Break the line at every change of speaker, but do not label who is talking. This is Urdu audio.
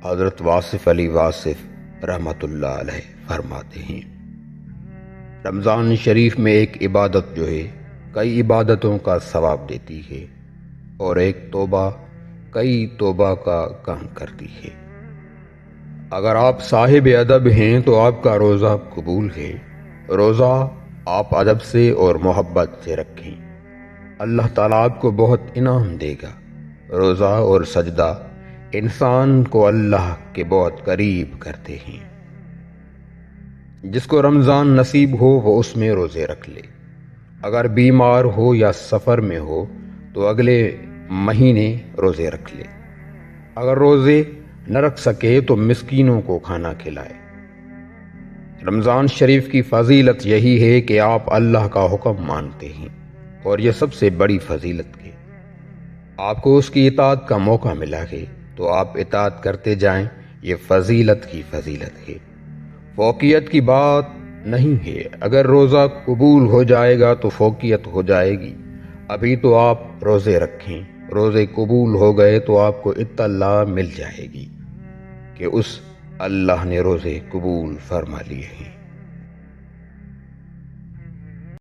حضرت واصف علی واصف رحمۃ اللہ علیہ فرماتے ہیں، رمضان شریف میں ایک عبادت جو ہے کئی عبادتوں کا ثواب دیتی ہے، اور ایک توبہ کئی توبہ کا کام کرتی ہے۔ اگر آپ صاحب ادب ہیں تو آپ کا روزہ قبول ہے۔ روزہ آپ ادب سے اور محبت سے رکھیں، اللہ تعالیٰ آپ کو بہت انعام دے گا۔ روزہ اور سجدہ انسان کو اللہ کے بہت قریب کرتے ہیں۔ جس کو رمضان نصیب ہو وہ اس میں روزے رکھ لے۔ اگر بیمار ہو یا سفر میں ہو تو اگلے مہینے روزے رکھ لے۔ اگر روزے نہ رکھ سکے تو مسکینوں کو کھانا کھلائے۔ رمضان شریف کی فضیلت یہی ہے کہ آپ اللہ کا حکم مانتے ہیں، اور یہ سب سے بڑی فضیلت ہے۔ آپ کو اس کی اطاعت کا موقع ملا ہے تو آپ اطاعت کرتے جائیں، یہ فضیلت کی فضیلت ہے، فوقیت کی بات نہیں ہے۔ اگر روزہ قبول ہو جائے گا تو فوقیت ہو جائے گی۔ ابھی تو آپ روزے رکھیں، روزے قبول ہو گئے تو آپ کو اطلاع مل جائے گی کہ اس اللہ نے روزے قبول فرما لیے ہیں۔